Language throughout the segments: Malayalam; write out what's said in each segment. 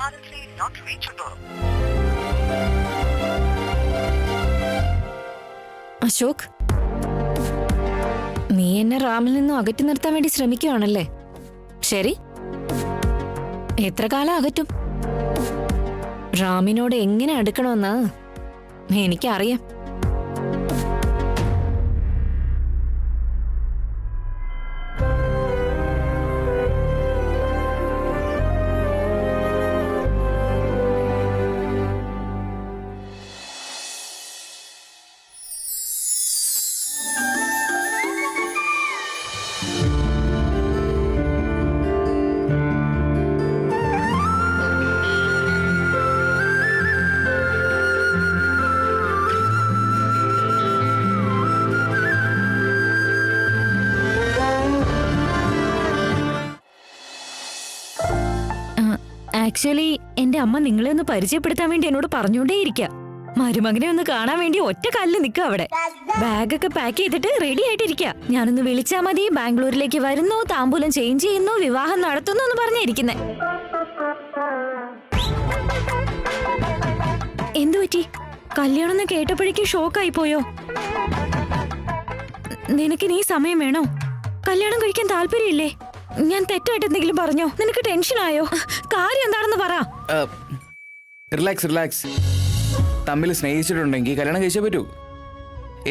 currently not reachable. അശോക്, നീ എന്നെ റാമിൽ നിന്നും അകറ്റി നിർത്താൻ വേണ്ടി ശ്രമിക്കുകയാണല്ലേ? ശരി, എത്ര കാലം അകറ്റും? റാമിനോട് എങ്ങനെ അടുക്കണമെന്ന് എനിക്കറിയാം. ആക്ച്വലി എന്റെ അമ്മ നിങ്ങളെ ഒന്ന് പരിചയപ്പെടുത്താൻ വേണ്ടി എന്നോട് പറഞ്ഞോണ്ടേയിരിക്ക. മരുമകനെ ഒന്ന് കാണാൻ വേണ്ടി ഒറ്റ കാലിൽ നിൽക്കുക അവിടെ. ബാഗൊക്കെ പാക്ക് ചെയ്തിട്ട് റെഡി ആയിട്ടിരിക്കുക. ഞാനൊന്ന് വിളിച്ചാ മതി, ബാംഗ്ലൂരിലേക്ക് വരുന്നു, താമ്പൂലം ചേഞ്ച് ചെയ്യുന്നു, വിവാഹം നടത്തുന്നു എന്ന് പറഞ്ഞിരിക്കുന്നേ. എന്തു പറ്റി? കല്യാണം എന്ന് കേട്ടപ്പോഴേക്കും ഷോക്കായി പോയോ? നിനക്ക് നീ സമയം വേണോ? കല്യാണം കഴിക്കാൻ താല്പര്യമില്ലേ? ഞാൻ തെറ്റായിട്ട് എന്തെങ്കിലും പറഞ്ഞോ? നിനക്ക് ടെൻഷനായോ? കാര്യം എന്താണെന്ന് പറ. Relax relax. തമ്മിൽ സ്നേഹിച്ചിട്ടുണ്ടെങ്കിൽ കല്യാണം കഴിച്ചേ പറ്റൂ.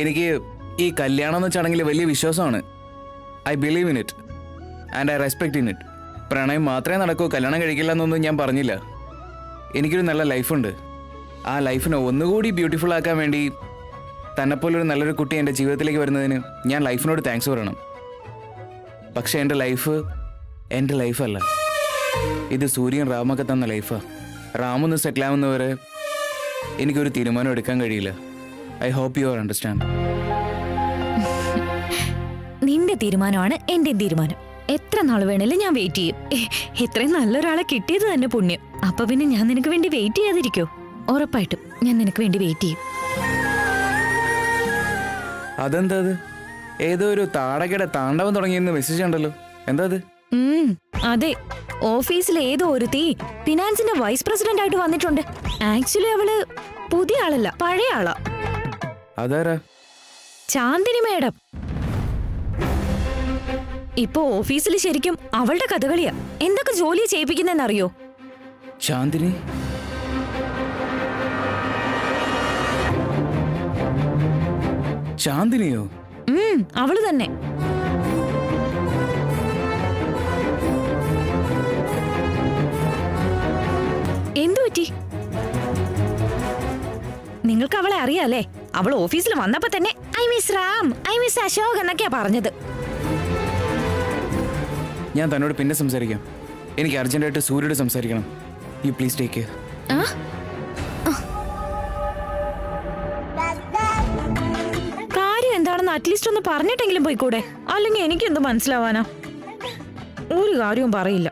എനിക്ക് ഈ കല്യാണം എന്ന ചടങ്ങിൽ വലിയ വിശ്വാസമാണ്. I believe in it and I respect in it. പ്രണയം മാത്രമേ നടക്കൂ, കല്യാണം കഴിക്കില്ല എന്നൊന്നും ഞാൻ പറഞ്ഞില്ല. എനിക്കൊരു നല്ല ലൈഫുണ്ട്. ആ ലൈഫിനെ ഒന്നുകൂടി ബ്യൂട്ടിഫുൾ ആക്കാൻ വേണ്ടി തന്നെപ്പോലൊരു നല്ലൊരു കുട്ടി എൻ്റെ ജീവിതത്തിലേക്ക് വരുന്നതിന് ഞാൻ ലൈഫിനോട് താങ്ക്സ് പറയണം. പക്ഷെ എൻ്റെ ലൈഫല്ല, ഇത് സൂര്യൻ റാമൊക്കെ തന്ന ലൈഫാ. റാമൊന്ന് സെറ്റിലാവുന്നവരെ എനിക്കൊരു തീരുമാനം എടുക്കാൻ കഴിയില്ല. I hope you are understand. നിന്റെ തീരുമാനമാണ് എന്റെ തീരുമാനം. എത്ര നാൾ വേണേലും ഞാൻ വെയിറ്റ് ചെയ്യും. ഇത്രയും നല്ലൊരാളെ കിട്ടിയത് തന്നെ പുണ്യം. അപ്പൊ പിന്നെ ഞാൻ നിനക്ക് വേണ്ടി വെയിറ്റ് ചെയ്യാതിരിക്കോ? ഉറപ്പായിട്ടും ഞാൻ നിനക്ക് വേണ്ടി വെയിറ്റ് ചെയ്യും. അതെന്താ? ഏതോ ഒരു താടകയുടെ താണ്ഡവം തുടങ്ങിയെന്ന് മെസ്സേജ് ഉണ്ടല്ലോ, എന്താ അത്? അതെ, ഓഫീസിൽ ഏതോ ഒരുത്തി ഫിനാൻസിന്റെ വൈസ് പ്രസിഡന്റ് ആയിട്ട് വന്നിട്ടുണ്ട്. ആക്ച്വലി അവള് പുതിയ ആളല്ല, പഴയ ആളാ. അതാരാ? ചാന്ദിനി മേഡം. ഇപ്പൊ ഓഫീസിൽ ശരിക്കും അവളുടെ കഥകളിയാ. എന്തൊക്കെ ജോലി ചെയ്യിപ്പിക്കുന്നെന്നറിയോ? ചാന്ദിനി? ചാന്ദിനിയോ? അവള് തന്നെ. എന്തു പറ്റി? നിങ്ങൾക്ക് അവളെ അറിയാലേ? അവൾ ഓഫീസിൽ വന്നപ്പോ തന്നെ I miss Ram, I miss Ashok എന്നൊക്കെയാ പറഞ്ഞത്. ഞാൻ തന്നോട് പിന്നെ സംസാരിക്കാം. എനിക്ക് അർജന്റായിട്ട് സൂര്യയോട് സംസാരിക്കണം. You please take care. കാര്യം എന്താണെന്ന് അറ്റ്ലീസ്റ്റ് ഒന്ന് പറഞ്ഞിട്ടെങ്കിലും പോയിക്കൂടെ? അല്ലെങ്കിൽ എനിക്ക് എന്ത് മനസ്സിലാവാനാ? ഒരു കാര്യവും പറയില്ല.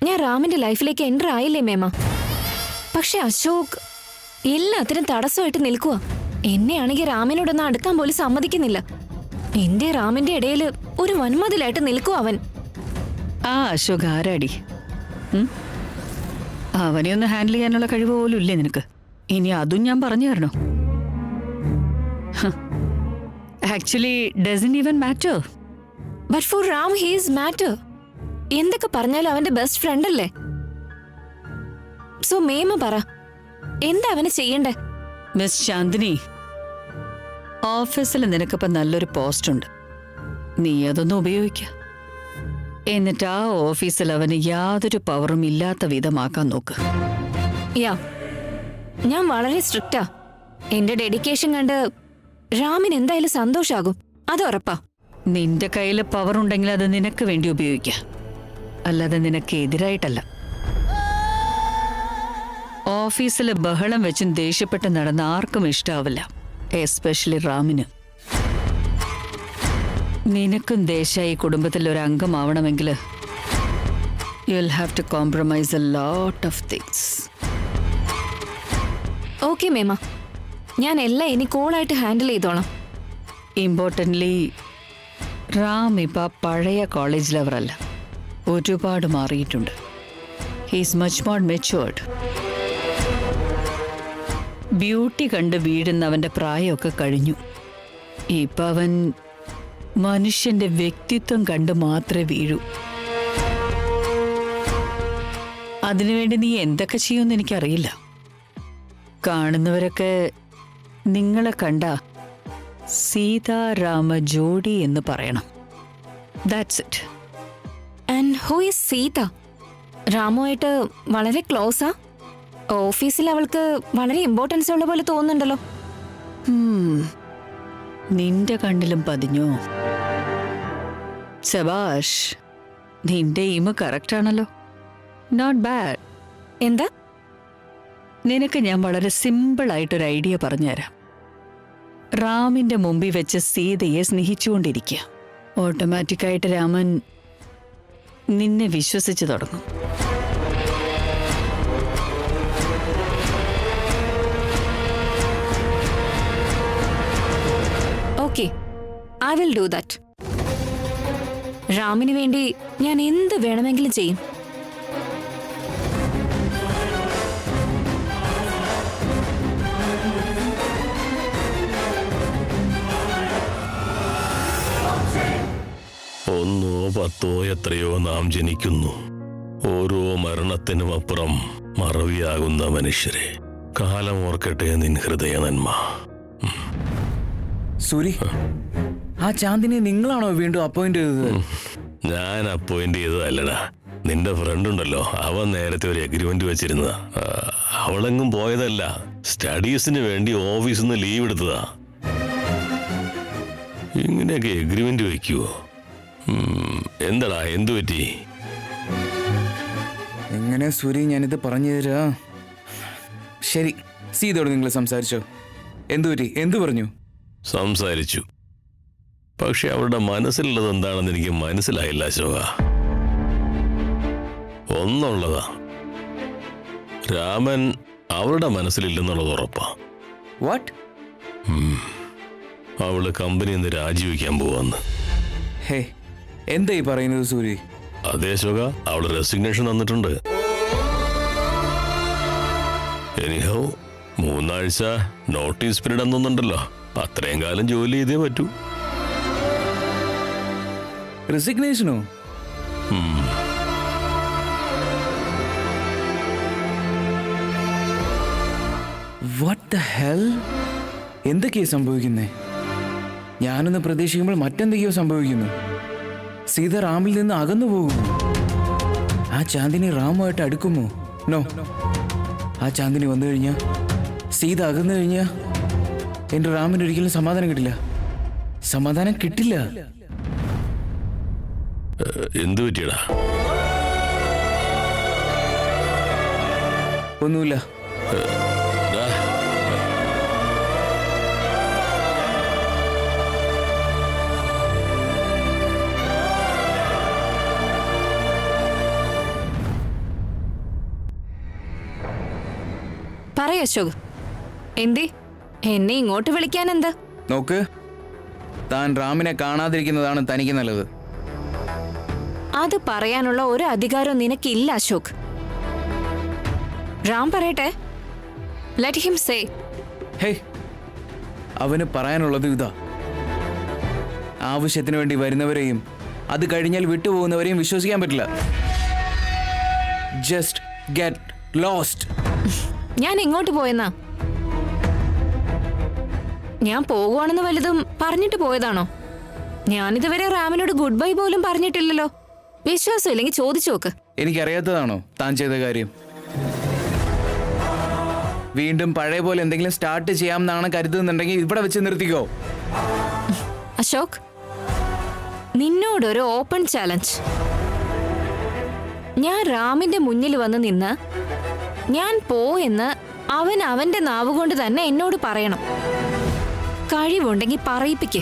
ഞാൻ റാമിന്റെ ലൈഫിലേക്ക് എൻ്റർ ആയില്ലേ മേമ? പക്ഷെ അശോക് എല്ലാത്തിനും തടസ്സമായിട്ട് നിൽക്കുക. എന്നെയാണെങ്കിൽ റാമിനോടൊന്നും അടുക്കാൻ പോലും സമ്മതിക്കുന്നില്ല. എന്റെ റാമിന്റെ ഇടയിൽ ഒരു വൻമതിലായിട്ട് നിൽക്കും അവൻ. ആ അശോക് ആരാടി? അവനെ ഒന്ന് ഹാൻഡിൽ ചെയ്യാനുള്ള കഴിവ് പോലും ഇല്ലേ നിനക്ക്? ഇനി അതും ഞാൻ പറഞ്ഞു തരണോ? Actually doesn't even matter. But for Ram he is matter. എന്തൊക്കെ പറഞ്ഞാലും അവന്റെ ബെസ്റ്റ് ഫ്രണ്ട് അല്ലേ? സോ മേമ പറ, എന്താ അവന് ചെയ്യണ്ടേ? മിസ് ചാന്ദിനി, ഓഫീസിൽ നിനക്കിപ്പോ നല്ലൊരു പോസ്റ്റ് ഉണ്ട്. നീ അതൊന്നും ഉപയോഗിക്ക. എന്നിട്ട് ആ ഓഫീസിൽ അവന് യാതൊരു പവറും ഇല്ലാത്ത വിധമാക്കാൻ നോക്ക്. യാ, ഞാൻ വളരെ സ്ട്രിക്റ്റാ. എന്റെ ഡെഡിക്കേഷൻ കണ്ട് റാമിന് എന്തായാലും സന്തോഷാകും, അത് ഉറപ്പാ. നിന്റെ കയ്യിൽ പവർ ഉണ്ടെങ്കിൽ അത് നിനക്ക് വേണ്ടി ഉപയോഗിക്ക, അല്ലാതെ നിനക്ക് എതിരായിട്ടല്ല. ഓഫീസിൽ ബഹളം വെച്ചും ദേഷ്യപ്പെട്ട് നടന്ന ആർക്കും ഇഷ്ടാവില്ല, എസ്പെഷ്യലി റാമിന്. നിനക്കും ദേശായി കുടുംബത്തിൽ ഒരു അംഗമാവണമെങ്കിൽ you will have to compromise a lot of things. Okay മേമ, ഞാൻ എല്ലാം ഇനി കൂളായിട്ട് ഹാൻഡിൽ ചെയ്തോളാം. ഇമ്പോർട്ടൻ്റ്ലി റാം ഇപ്പൊ പഴയ കോളേജ് ലവറല്ല, ഒരുപാട് മാറിയിട്ടുണ്ട്. He's much more matured. Beauty കണ്ട് വീഴുന്നവന്റെ പ്രായമൊക്കെ കഴിഞ്ഞു. ഇപ്പൊ അവൻ മനുഷ്യന്റെ വ്യക്തിത്വം കണ്ട് മാത്രമേ വീഴൂ. അതിനുവേണ്ടി നീ എന്തൊക്കെ ചെയ്യുമെന്ന് എനിക്കറിയില്ല. കാണുന്നവരൊക്കെ നിങ്ങളെ കണ്ട സീതാരാമ ജോഡി എന്ന് പറയണം. That's it. And who is Sita? രാമുമായിട്ട് വളരെ ക്ലോസാ? ഓഫീസിൽ അവൾക്ക് വളരെ ഇമ്പോർട്ടൻസ് ഉള്ള പോലെ തോന്നുന്നുണ്ടല്ലോ. നിന്റെ കണ്ണിലും പതിഞ്ഞോ? സബാഷ്, നിന്റെ എയിം കറക്റ്റ് ആണല്ലോ. Not bad. എന്താ? നിനക്ക് ഞാൻ വളരെ സിമ്പിളായിട്ടൊരു ഐഡിയ പറഞ്ഞുതരാം. റാമിന്റെ മുമ്പിൽ വെച്ച് സീതയെ സ്നേഹിച്ചുകൊണ്ടിരിക്കുക. ഓട്ടോമാറ്റിക്കായിട്ട് രാമൻ നിന്നെ വിശ്വസിച്ചു തുടങ്ങും. Okay, I will do that. രാമിന് വേണ്ടി ഞാൻ എന്ത് വേണമെങ്കിലും ചെയ്യും. ഒന്നോ പത്തോ എത്രയോ നാം ജനിക്കുന്നു. ഓരോ മരണത്തിനും അപ്പുറം മറവിയാകുന്ന മനുഷ്യരെ. കാലം ഓർക്കട്ടെ നിൻ ഹൃദയ നന്മ. സൂരി, ആ ചാന്ദിനെ നിങ്ങളാണോ വീണ്ടും അപ്പോയിന്റ് ചെയ്തത്? ഞാൻ അപ്പോയിന്റ് ചെയ്തതല്ലടാ. നിന്റെ ഫ്രണ്ട് ഉണ്ടല്ലോ, അവൻ നേരത്തെ ഒരു എഗ്രിമെന്റ് വെച്ചിരുന്നതാ. അവളെങ്ങും പോയതല്ല, സ്റ്റഡീസിന് വേണ്ടി ഓഫീസിൽ നിന്ന് ലീവ് എടുത്തതാ. ഇങ്ങനെയൊക്കെ എഗ്രിമെന്റ് വെക്കുവോ? എന്താടാ, എന്തു പറ്റി? എങ്ങനെ സൂരി ഞാനിത് പറഞ്ഞു തരാ? ശരി, സീതയോട് നിങ്ങൾ സംസാരിച്ചോ? എന്തു പറ്റി? എന്തു പറഞ്ഞു? സംസാരിച്ചു, പക്ഷെ അവളുടെ മനസ്സിലുള്ളത് എന്താണെന്ന് എനിക്ക് മനസ്സിലായില്ല അശോക. ഒന്നുള്ളതാ, രാമൻ അവളുടെ മനസ്സിലില്ലെന്നുള്ളത് ഉറപ്പാ. വാട്ട്? അവള് കമ്പനിയിൽ നിന്ന് രാജിവെക്കാൻ പോവാന്ന്. ഹേ, എന്താ ഈ പറയുന്നത് സൂരി? അതേ അശോക, അവള് റെസിഗ്നേഷൻ തന്നിട്ടുണ്ട്. എനിഹോ 3 ആഴ്ച നോട്ടീസ് പീരീഡ് എന്നൊന്നുണ്ടല്ലോ, അത്രയും കാലം ജോലി ചെയ്തേ പറ്റൂ. റെസിഗ്നേഷനോ? What the hell? എന്തൊക്കെയാ സംഭവിക്കുന്നേ? ഞാനൊന്ന് പ്രതീക്ഷിക്കുമ്പോൾ മറ്റെന്തൊക്കെയോ സംഭവിക്കുന്നു. സീത റാമിൽ നിന്ന് അകന്നു പോകുമോ? ആ ചാന്ദിനി റാമുമായിട്ട് അടുക്കുമോ? നോ. ആ ചാന്ദിനി വന്നു കഴിഞ്ഞാ, സീത അകന്നു കഴിഞ്ഞാ, എന്റെ റാമിന് ഒരിക്കലും സമാധാനം കിട്ടില്ല. സമാധാനം കിട്ടില്ല. എന്തു പറ്റിയടാ? ഒന്നുമില്ല. പറയ അശോക്, എന്തേ എന്നെ ഇങ്ങോട്ട് വിളിക്കാൻ? എന്താ? നോക്ക്, താൻ റാമിനെ കാണാതിരിക്കുന്നതാണ് തനിക്ക് നല്ലത്. അത് പറയാനുള്ള ഒരു അധികാരവും നിനക്കില്ല അശോക്. റാം പറയട്ടെ, ലെറ്റ് ഹിം സേ. ഹേ, അവന് പറയാനുള്ളത് ഇതാ: ആവശ്യത്തിന് വേണ്ടി വരുന്നവരെയും അത് കഴിഞ്ഞാൽ വിട്ടുപോകുന്നവരെയും വിശ്വസിക്കാൻ പറ്റില്ല. Just get lost. ഞാൻ എങ്ങോട്ട് പോയെന്നാ? ഞാൻ പോകുവാണെന്ന് വലുതും പറഞ്ഞിട്ട് പോയതാണോ? ഞാനിതുവരെ റാമിനോട് ഗുഡ് ബൈ പോലും പറഞ്ഞിട്ടില്ലല്ലോ. വിശ്വാസം ഇല്ലെങ്കിൽ ചോദിച്ചു നോക്ക്. എനിക്കറിയാത്തതാണോ താൻ ചെയ്ത കാര്യം? വീണ്ടും പഴയ പോലെ എന്തെങ്കിലും സ്റ്റാർട്ട് ചെയ്യാമെന്നാണ് കരുതുന്നുണ്ടെങ്കിൽ ഇവിടെ വെച്ച് നിർത്തിക്കോ. അശോക്, നിന്നോടൊരു ഓപ്പൺ ചാലഞ്ച്. ഞാൻ റാമിന്റെ മുന്നിൽ വന്ന് നിന്ന് ഞാൻ പോയെന്ന് അവൻ അവന്റെ നാവുകൊണ്ട് തന്നെ എന്നോട് പറയണം. കഴിവുണ്ടെങ്കിൽ പറയിപ്പിക്ക്.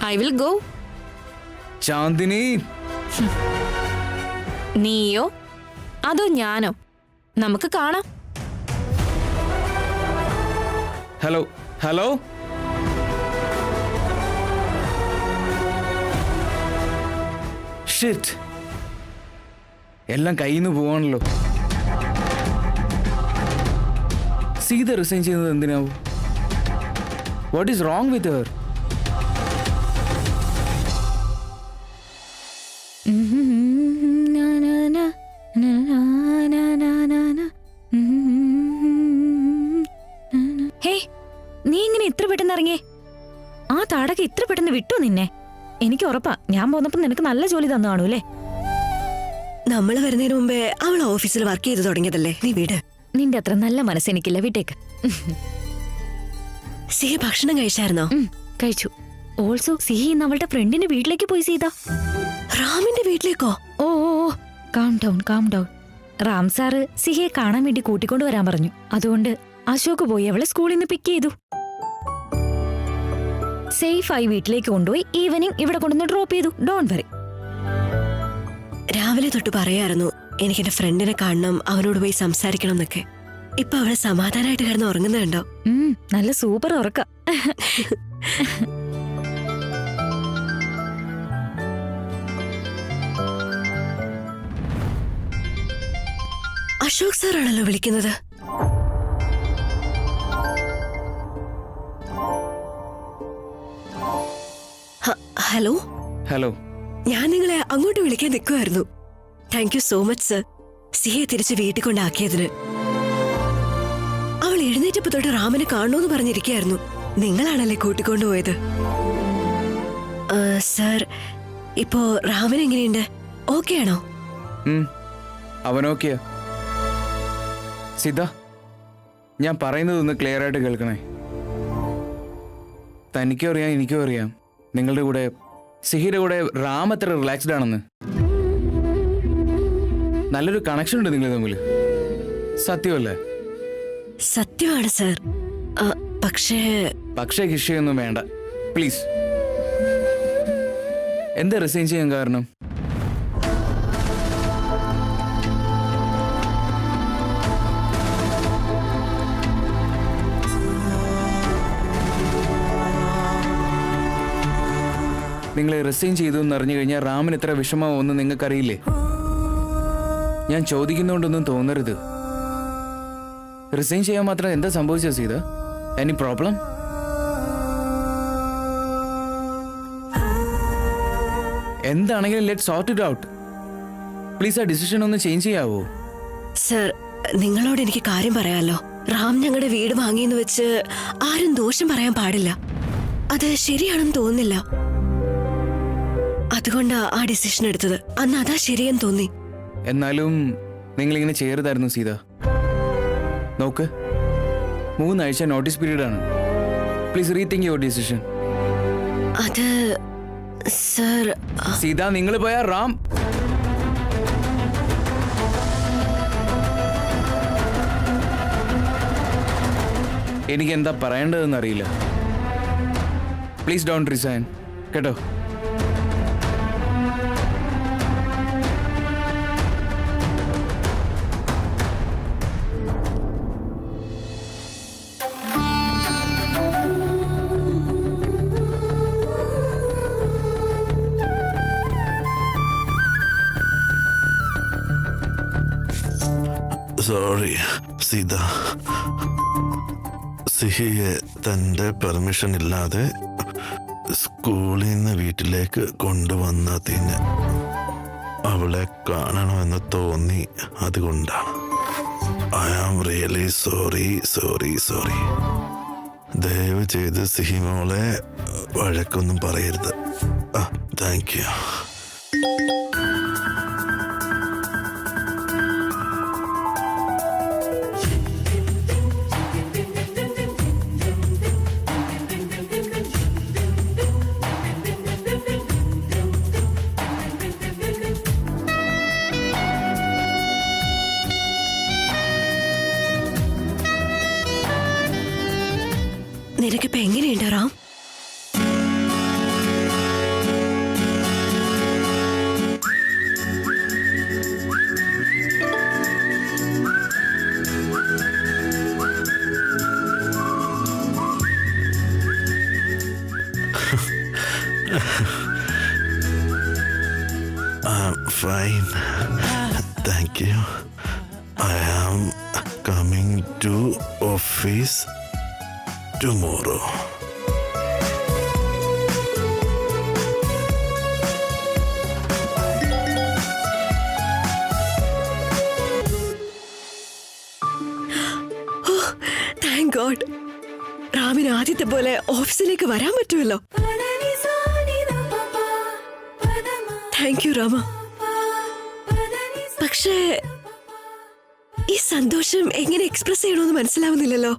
I will go. ചാന്ദിനി, നീയോ അതോ ഞാനോ? നമുക്ക് കാണാം. Hello hello. ഷിറ്റ്, എല്ലാം കയ്യിൽ നിന്ന് പോവാണല്ലോ. സീത റിസൈൻ ചെയ്യുന്നത് എന്തിനാവും? What is wrong with her? Hey, നീ ഇങ്ങനെ ഇത്ര പെട്ടെന്ന് ഇറങ്ങിയേ? ആ താടക ഇത്ര പെട്ടെന്ന് വിട്ടു നിന്നെ? എനിക്ക് ഉറപ്പാ, ഞാൻ പോന്നപ്പോ നിനക്ക് നല്ല ജോലി തന്നു കാണൂല്ലേ? നമ്മൾ വരുന്നതിന് മുമ്പേ അവൾ ഓഫീസിൽ വർക്ക് ചെയ്ത് തുടങ്ങിയതല്ലേ, നീ വീട്. നിന്റെ അത്ര നല്ല മനസ്സ് എനിക്കില്ല, വിട്ടേക്ക്. സിഹ ഭക്ഷണം കഴിച്ചായിരുന്നോ? കഴിച്ചു. ഓൾസോ സിഹി ഇന്ന് അവളുടെ ഫ്രണ്ടിന്റെ വീട്ടിലേക്ക് പോയി സീത. റാമിന്റെ വീട്ടിലേക്കോ? Oh oh oh, calm down calm down. Ram sir സിഹിയെ കാണാൻ വേണ്ടി കൂട്ടിക്കൊണ്ടു വരാൻ പറഞ്ഞു. അതുകൊണ്ട് അശോക് പോയി അവളെ സ്കൂളിൽ നിന്ന് പിക്ക് ചെയ്തു. സേഫായി വീട്ടിലേക്ക് കൊണ്ടുപോയി ഈവനിങ് ഇവിടെ കൊണ്ടുവന്ന് ഡ്രോപ്പ് ചെയ്തു. Don't worry. രാവിലെ തൊട്ട് പറയായിരുന്നു എനിക്ക് എന്റെ ഫ്രണ്ടിനെ കാണണം, അവനോട് പോയി സംസാരിക്കണം എന്നൊക്കെ. ഇപ്പൊ അവള് സമാധാനമായിട്ട് കിടന്ന് ഉറങ്ങുന്നുണ്ടോ? നല്ല സൂപ്പർ ഉറക്ക. അശോക് സാറാണല്ലോ വിളിക്കുന്നത്. ഹലോ. ഹലോ. ഞാൻ നിങ്ങളെ അങ്ങോട്ട് വിളിക്കാൻ നിൽക്കുമായിരുന്നു. Thank you so much sir, സിഹയെ തിരിച്ച് വീട്ടിൽ കൊണ്ടാക്കിയതിന്. അവൾ എഴുന്നേറ്റപ്പോ തൊട്ട് റാമിനെ കാണണമെന്ന് പറഞ്ഞിരിക്കുകയായിരുന്നു. നിങ്ങളാണല്ലേ കൂട്ടിക്കൊണ്ടുപോയത്? സർ, ഇപ്പോ റാമിന് എങ്ങനെയുണ്ട്? ഓക്കെ ആണോ? അവനോക്കെയാ. സീത, ഞാൻ പറയുന്നതൊന്ന് ക്ലിയർ ആയിട്ട് കേൾക്കണേ. തനിക്കും അറിയാം എനിക്കും അറിയാം നിങ്ങളുടെ കൂടെ സിഹിയുടെ കൂടെ റാം എത്ര റിലാക്സ്ഡ് ആണെന്ന്. നല്ലൊരു കണക്ഷൻ ഉണ്ട് നിങ്ങൾ തമ്മിൽ, സത്യമല്ലേ? സത്യമാണ് സർ. പക്ഷേ കിഷിയൊന്നും വേണ്ട പ്ലീസ്. എന്താ റിസൈൻ ചെയ്യാൻ കാരണം? നിങ്ങൾ റിസൈൻ ചെയ്തു എന്ന് അറിഞ്ഞു കഴിഞ്ഞാൽ റാമിന് എത്ര വിഷമമാവുമെന്ന് നിങ്ങൾക്കറിയില്ലേ? ഞാൻ ചോദിക്കുന്നതുകൊണ്ടൊന്നും തോന്നരുത്. റിസൈൻ ചെയ്യാൻ മാത്രം എന്താ സംഭവിച്ചത് സീത? Any problem? എന്താണെങ്കിലും let sort it out. Please ആ ഡിസിഷൻ ഒന്ന് ചേഞ്ച് ചെയ്യാവോ? സർ, നിങ്ങളോട് എനിക്ക് കാര്യം പറയാമല്ലോ. റാം ഞങ്ങളുടെ വീട് വാങ്ങിയെന്ന് വെച്ച് ആരും ദോഷം പറയാൻ പാടില്ല. അത് ശരിയാണെന്ന് തോന്നുന്നില്ല. അതുകൊണ്ടാ ആ ഡിസിഷൻ എടുത്തത്. അന്ന് അതാ ശരിയെന്ന് തോന്നി. എന്നാലും നിങ്ങളിങ്ങനെ ചെയ്യരുതായിരുന്നു സീത. നോക്ക്, 3 ആഴ്ച നോട്ടീസ് പീരീഡ് ആണ്. Please rethink your decision. അത് സർ. സീത, നിങ്ങൾ പോയാ റാം. എനിക്ക് എന്താ പറയേണ്ടതെന്ന് അറിയില്ല. പ്ലീസ് ഡോണ്ട് റിസൈൻ, കേട്ടോ? സോറി സീത, സിഹിയെ തൻ്റെ പെർമിഷൻ ഇല്ലാതെ സ്കൂളിൽ നിന്ന് വീട്ടിലേക്ക് കൊണ്ടുവന്നതിന് അവളെ കാണണമെന്ന് തോന്നി. അതുകൊണ്ടാണ്. I am really sorry. ദയവ് ചെയ്ത് സിഹി മോളെ വഴക്കൊന്നും പറയരുത്. Thank you. നിനക്കിപ്പോ എങ്ങനെയുണ്ട് Ram? Thank you. I am coming to office tomorrow. Thank God. റാമിന് ആദ്യത്തെ പോലെ ഓഫീസിലേക്ക് വരാൻ പറ്റുമല്ലോ. Thank you Rama. പക്ഷേ ഈ സന്തോഷം എങ്ങനെ എക്സ്പ്രസ് ചെയ്യണമെന്ന് മനസ്സിലാവുന്നില്ലല്ലോ.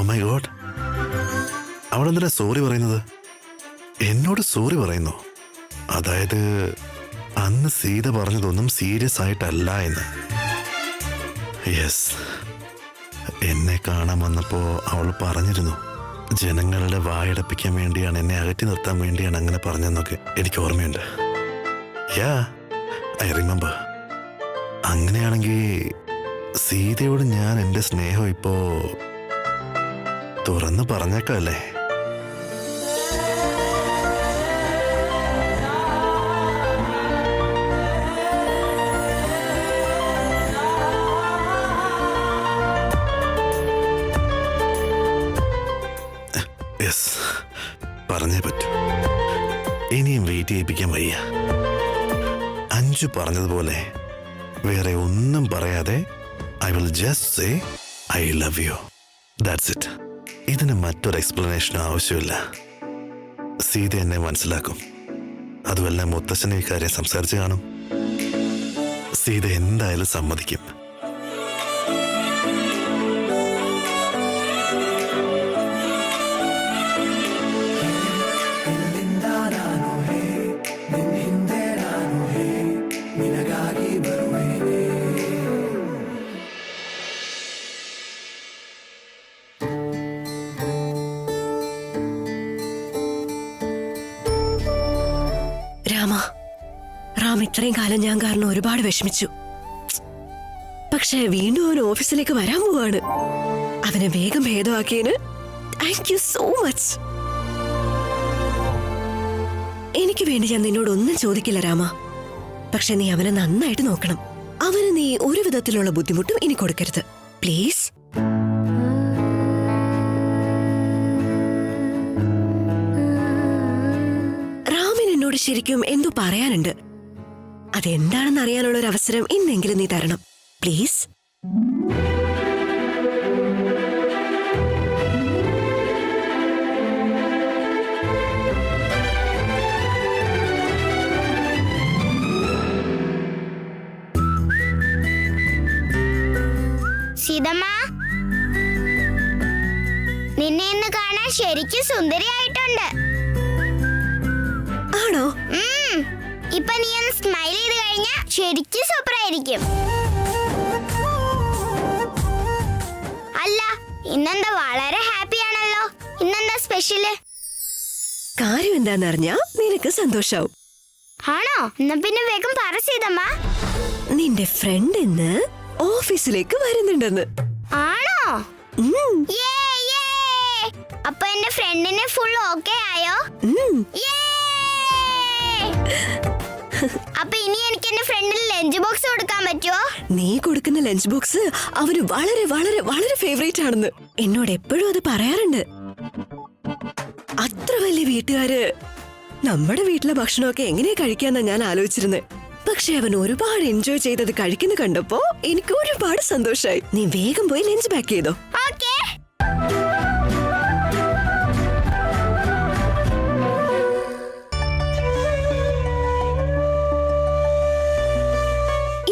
മൈ ഗോഡ്, അവളെന്തിനാ സോറി പറയുന്നത്? എന്നോട് സോറി പറയുന്നു? അതായത് അന്ന് സീത പറഞ്ഞതൊന്നും സീരിയസ് ആയിട്ടല്ല എന്ന്. യെസ്, എന്നെ കാണാൻ വന്നപ്പോൾ അവൾ പറഞ്ഞിരുന്നു, ജനങ്ങളുടെ വായടപ്പിക്കാൻ വേണ്ടിയാണ്, എന്നെ അകറ്റി നിർത്താൻ വേണ്ടിയാണ് അങ്ങനെ പറഞ്ഞതെന്നൊക്കെ എനിക്ക് ഓർമ്മയുണ്ട്. യാ, ഐ റിമെമ്പർ. അങ്ങനെയാണെങ്കിൽ സീതയോട് ഞാൻ എൻ്റെ സ്നേഹം ഇപ്പോ തുറന്ന് പറഞ്ഞേക്കല്ലേ? യെസ്, പറഞ്ഞേ പറ്റൂ. ഇനിയും വെയിറ്റ് ചെയ്യിപ്പിക്കാൻ വയ്യ. അഞ്ജു പറഞ്ഞതുപോലെ വേറെ ഒന്നും പറയാതെ I will just say I love you. That's it. ഇതിന് മറ്റൊരു എക്സ്പ്ലനേഷനും ആവശ്യമില്ല. സീത എന്നെ മനസ്സിലാക്കും. അതുമല്ല, മുത്തശ്ശനെ ഈ കാര്യം സംസാരിച്ച് കാണും. സീത എന്തായാലും സമ്മതിക്കും. റാം ഇത്രയും കാലം ഞാൻ കാരണം ഒരുപാട് വിഷമിച്ചു. പക്ഷെ വീണ്ടും അവൻ ഓഫീസിലേക്ക് വരാൻ പോവാണ്. അവനെ വേഗം ഭേദമാക്കിയതിന് താങ്ക് യു സോ മച്ച്. എനിക്ക് വേണ്ടി ഞാൻ നിന്നോടൊന്നും ചോദിക്കില്ല രാമ. പക്ഷെ നീ അവനെ നന്നായിട്ട് നോക്കണം. അവന് നീ ഒരു വിധത്തിലുള്ള ബുദ്ധിമുട്ടും ഇനി കൊടുക്കരുത്, പ്ലീസ്. റാമിന് എന്നോട് ശരിക്കും എന്തോ പറയാനുണ്ട്. അതെന്താണെന്ന് അറിയാനുള്ള ഒരു അവസരം ഇന്നെങ്കിലും നീ തരണം, പ്ലീസ്. സീതമ്മ, നിന്നെ ഇന്ന് കാണാൻ ശരിക്കും സുന്ദരിയായിട്ടുണ്ട്. ആണോ? ഇപ്പൊ നീ ഒന്ന് സ്മൈൽ ചെയ്ത് കഴിഞ്ഞാ ശരിക്കും സൂപ്പർ ആയിരിക്കും. അല്ല, ഇന്നെന്താ വളരെ ഹാപ്പി ആണല്ലോ. ഇന്നെന്താ സ്പെഷ്യല്? കാര്യം എന്താന്നറിഞ്ഞാ നിനക്ക് സന്തോഷാവും. ആണോ? എന്നാ പിന്നെ വേഗം പറ സീതമ്മ. നിന്റെ ഫ്രണ്ട് ഇന്ന് ഓഫീസിലേക്ക് വരുന്നുണ്ടെന്ന്. ആണോ? അപ്പൊ എന്റെ ഫ്രണ്ടിന് ഫുൾ ഓക്കെ ആയോ? അപ്പൊ ഇനി എനിക്ക് എന്റെ ഫ്രണ്ടിന് ലഞ്ച് ബോക്സ് കൊടുക്കാൻ പറ്റുമോ? നീ കൊടുക്കുന്ന ലഞ്ച് ബോക്സ് അവന് വളരെ വളരെ വളരെ ഫേവറേറ്റ് ആണെന്ന് എന്നോട് എപ്പോഴും അത് പറയാറുണ്ട്. അത്ര വലിയ വീട്ടുകാര് നമ്മുടെ വീട്ടിലെ ഭക്ഷണമൊക്കെ എങ്ങനെയാ കഴിക്കാന്നാ ഞാൻ ആലോചിച്ചിരുന്നത്. പക്ഷെ അവൻ ഒരുപാട് എൻജോയ് ചെയ്തത് കഴിക്കുന്ന കണ്ടപ്പോ എനിക്ക് ഒരുപാട് സന്തോഷായി. നീ വേഗം പോയി ലഞ്ച് പാക്ക് ചെയ്തോ. ഓക്കേ.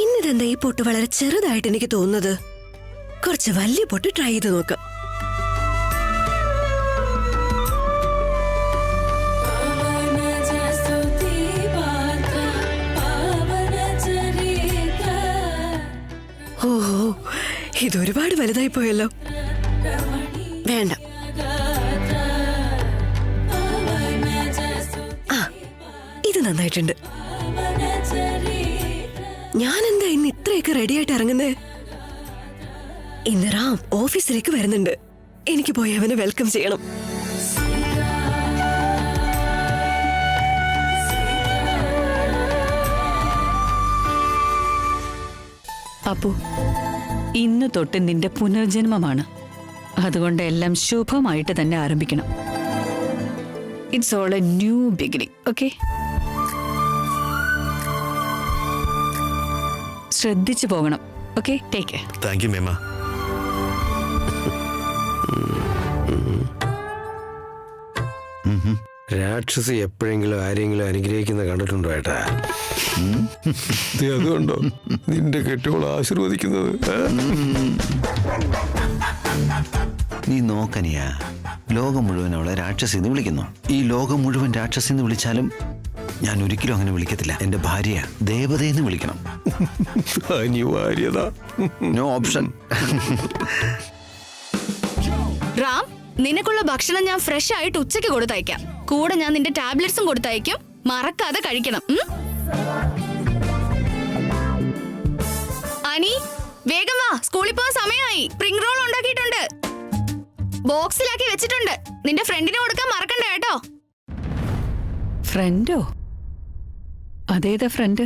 ഇന്നിതെന്താ ഈ പൊട്ട് വളരെ ചെറുതായിട്ട് എനിക്ക് തോന്നുന്നത്? കുറച്ച് വലിയ പൊട്ട് ട്രൈ ചെയ്ത് നോക്കാം. ഓഹോ, ഇതൊരുപാട് വലുതായി പോയല്ലോ. വേണ്ട. ആ, ഇത് നന്നായിട്ടുണ്ട്. ഞാനെന്താ ഇന്ന് ഇത്രയൊക്കെ റെഡിയായിട്ട് ഇറങ്ങുന്നേ? ഇന്ന് റാം ഓഫീസിലേക്ക് വരുന്നുണ്ട്. എനിക്ക് പോയി അവനെ വെൽക്കം ചെയ്യണം. അപ്പു, ഇന്ന് തൊട്ട് നിന്റെ പുനർജന്മമാണ്. അതുകൊണ്ട് എല്ലാം ശുഭമായിട്ട് തന്നെ ആരംഭിക്കണം. It's all a new beginning. Okay, ശ്രദ്ധിച്ചു പോകണം. Okay, take care. Thank you മേമ. രാക്ഷസി എപ്പോഴെങ്കിലും ആരെങ്കിലും അനുഗ്രഹിക്കുന്ന കണ്ടിട്ടുണ്ടോ ഏട്ടാ? അതുകൊണ്ടോ നിന്റെ കെട്ടുകൾ ആശീർവദിക്കുന്നത്? നീ നോക്കനിയാ, ലോകം മുഴുവൻ അവളെ രാക്ഷസി എന്ന് വിളിക്കുന്നു. ഈ ലോകം മുഴുവൻ രാക്ഷസി എന്ന് വിളിച്ചാലും ഞാൻ ഒരിക്കലും അങ്ങനെ വിളിക്കത്തില്ല. എന്റെ ഭാര്യ ദേവതയെന്ന് വിളിക്കണം. അനിവാര്യത. No option. റാം, നിനക്കുള്ള ഭക്ഷണം ഞാൻ ഫ്രഷ് ആയിട്ട് ഉച്ചയ്ക്ക് കൊടുത്തയക്കാം. കൂടെ ഞാൻ നിന്റെ ടാബ്ലറ്റ്സും കൊടുത്തയക്കും. മറക്കാതെ കഴിക്കണം. അനി, വേഗം വാ, സ്കൂളിൽ പോകാൻ സമയമായി. സ്പ്രിംഗ് റോൾ ഉണ്ടാക്കിയിട്ടുണ്ട്, ബോക്സിലാക്കി വെച്ചിട്ടുണ്ട്. നിന്റെ ഫ്രണ്ടിന് കൊടുക്കാൻ മറക്കണ്ട കേട്ടോ. ഫ്രണ്ടോ? അതേതാ ഫ്രണ്ട്?